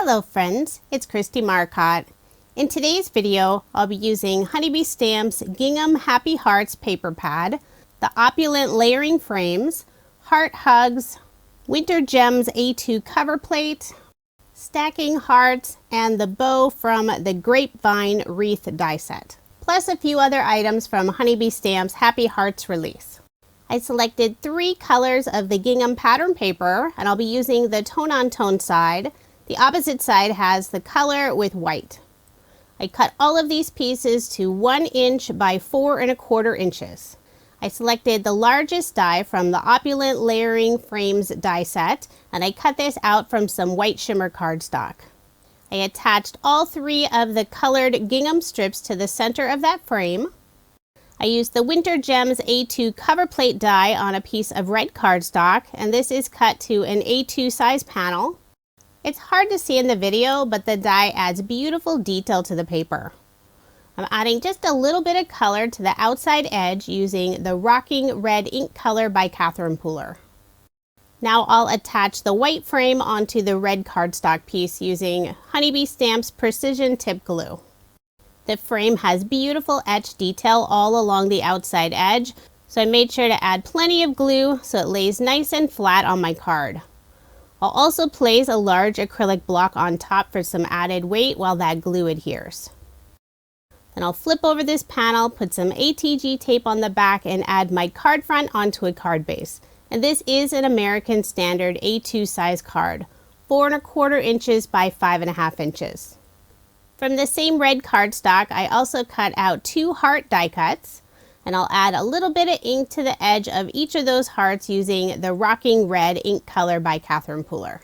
Hello friends, it's Kristie Marcotte. In today's video, I'll be using Honeybee Stamp's Gingham Happy Hearts paper pad, the Opulent layering frames, Heart Hugs, Winter Gems A2 cover plate, stacking hearts, and the bow from the Grapevine Wreath die set, plus a few other items from Honeybee Stamp's Happy Hearts release. I selected 3 colors of the gingham pattern paper, and I'll be using the tone-on-tone side. The opposite side has the color with white. I cut all of these pieces to 1 inch by 4 1/4 inches. I selected the largest die from the Opulent Layering Frames die set, and I cut this out from some white shimmer cardstock. I attached all 3 of the colored gingham strips to the center of that frame. I used the Winter Gems A2 cover plate die on a piece of red cardstock, and this is cut to an A2 size panel. It's hard to see in the video, but the die adds beautiful detail to the paper. I'm adding just a little bit of color to the outside edge using the Rockin Red ink color by Catherine Pooler. Now I'll attach the white frame onto the red cardstock piece using Honeybee Stamp's Precision Tip Glue. The frame has beautiful etched detail all along the outside edge, so I made sure to add plenty of glue so it lays nice and flat on my card. I'll also place a large acrylic block on top for some added weight while that glue adheres. Then I'll flip over this panel, put some ATG tape on the back, and add my card front onto a card base. And this is an American Standard A2 size card, 4 1/4 inches by 5 1/2 inches. From the same red cardstock, I also cut out 2 heart die cuts, and I'll add a little bit of ink to the edge of each of those hearts using the Rockin Red ink color by Catherine Pooler.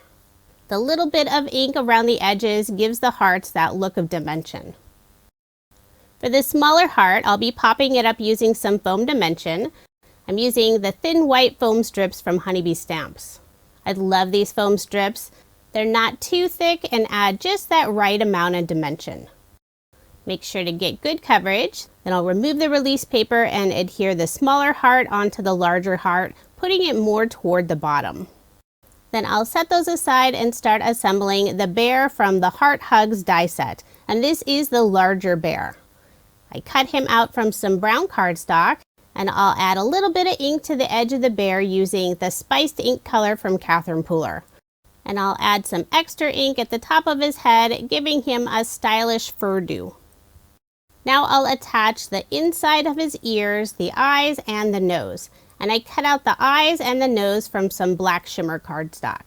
The little bit of ink around the edges gives the hearts that look of dimension. For this smaller heart, I'll be popping it up using some foam dimension. I'm using the thin white foam strips from Honeybee Stamps. I love these foam strips. They're not too thick and add just that right amount of dimension. Make sure to get good coverage. Then I'll remove the release paper and adhere the smaller heart onto the larger heart, putting it more toward the bottom. Then I'll set those aside and start assembling the bear from the Heart Hugs die set, and this is the larger bear. I cut him out from some brown cardstock, and I'll add a little bit of ink to the edge of the bear using the spiced ink color from Catherine Pooler. And I'll add some extra ink at the top of his head, giving him a stylish fur do. Now I'll attach the inside of his ears, the eyes, and the nose. And I cut out the eyes and the nose from some black shimmer cardstock.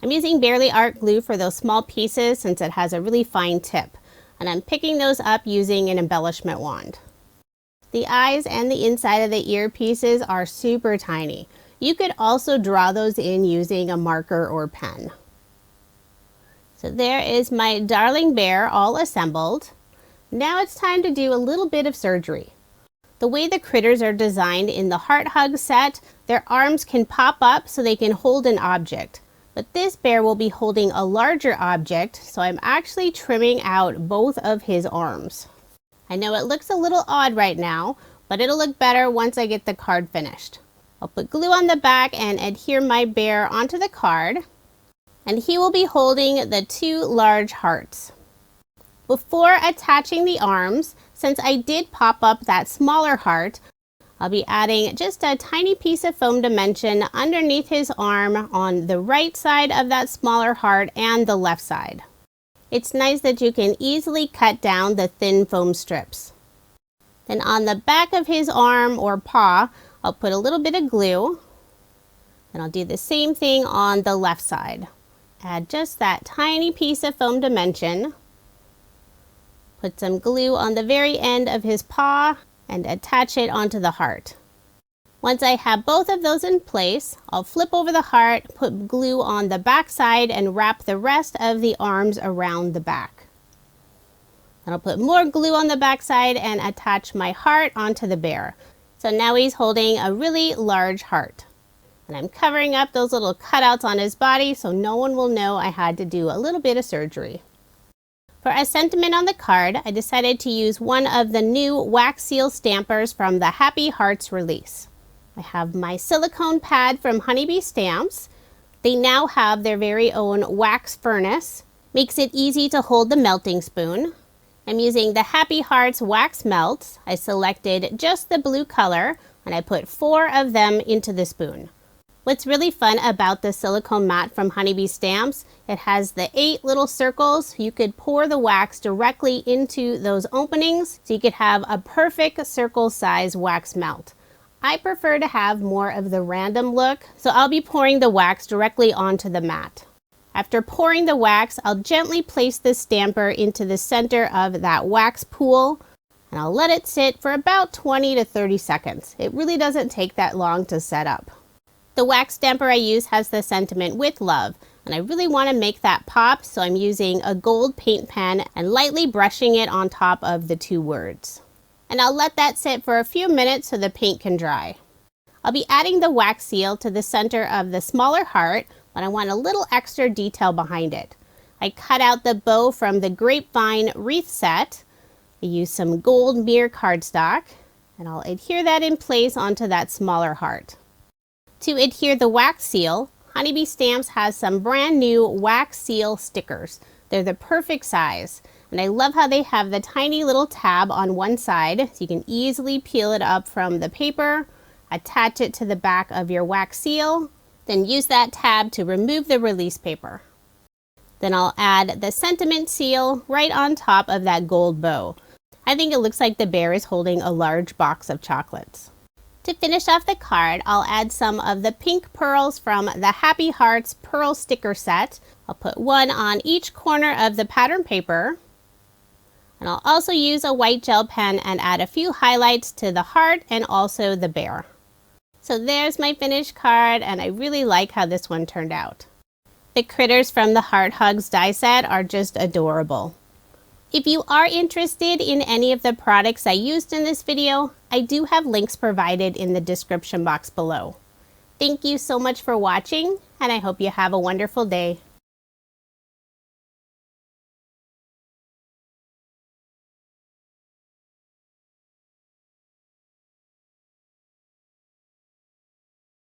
I'm using Barely Art glue for those small pieces since it has a really fine tip. And I'm picking those up using an embellishment wand. The eyes and the inside of the ear pieces are super tiny. You could also draw those in using a marker or pen. So there is my darling bear all assembled. Now it's time to do a little bit of surgery. The way the critters are designed in the Heart Hug set, their arms can pop up so they can hold an object. But this bear will be holding a larger object, so I'm actually trimming out both of his arms. I know it looks a little odd right now, but it'll look better once I get the card finished. I'll put glue on the back and adhere my bear onto the card, and he will be holding the 2 large hearts. Before attaching the arms, since I did pop up that smaller heart, I'll be adding just a tiny piece of foam dimension underneath his arm on the right side of that smaller heart and the left side. It's nice that you can easily cut down the thin foam strips. Then on the back of his arm or paw, I'll put a little bit of glue, and I'll do the same thing on the left side. Add just that tiny piece of foam dimension. Put some glue on the very end of his paw and attach it onto the heart. Once I have both of those in place, I'll flip over the heart, put glue on the back side, and wrap the rest of the arms around the back. Then I'll put more glue on the back side and attach my heart onto the bear. So now he's holding a really large heart. And I'm covering up those little cutouts on his body so no one will know I had to do a little bit of surgery. For a sentiment on the card, I decided to use one of the new wax seal stampers from the Happy Hearts release. I have my silicone pad from Honeybee Stamps. They now have their very own wax furnace. Makes it easy to hold the melting spoon. I'm using the Happy Hearts Wax Melts. I selected just the blue color and I put 4 of them into the spoon. What's really fun about the silicone mat from Honeybee Stamps, it has the 8 little circles. You could pour the wax directly into those openings so you could have a perfect circle size wax melt. I prefer to have more of the random look, so I'll be pouring the wax directly onto the mat. After pouring the wax, I'll gently place the stamper into the center of that wax pool and I'll let it sit for about 20 to 30 seconds. It really doesn't take that long to set up. The wax stamper I use has the sentiment "with love," and I really want to make that pop, so I'm using a gold paint pen and lightly brushing it on top of the 2 words. And I'll let that sit for a few minutes so the paint can dry. I'll be adding the wax seal to the center of the smaller heart, but I want a little extra detail behind it. I cut out the bow from the Grapevine Wreath set. I used some gold mirror cardstock, and I'll adhere that in place onto that smaller heart. To adhere the wax seal, Honeybee Stamps has some brand new wax seal stickers. They're the perfect size, and I love how they have the tiny little tab on one side so you can easily peel it up from the paper, attach it to the back of your wax seal, then use that tab to remove the release paper. Then I'll add the sentiment seal right on top of that gold bow. I think it looks like the bear is holding a large box of chocolates. To finish off the card, I'll add some of the pink pearls from the Happy Hearts Pearl Sticker Set. I'll put 1 on each corner of the pattern paper. And I'll also use a white gel pen and add a few highlights to the heart and also the bear. So there's my finished card, and I really like how this one turned out. The critters from the Heart Hugs die set are just adorable. If you are interested in any of the products I used in this video, I do have links provided in the description box below. Thank you so much for watching, and I hope you have a wonderful day.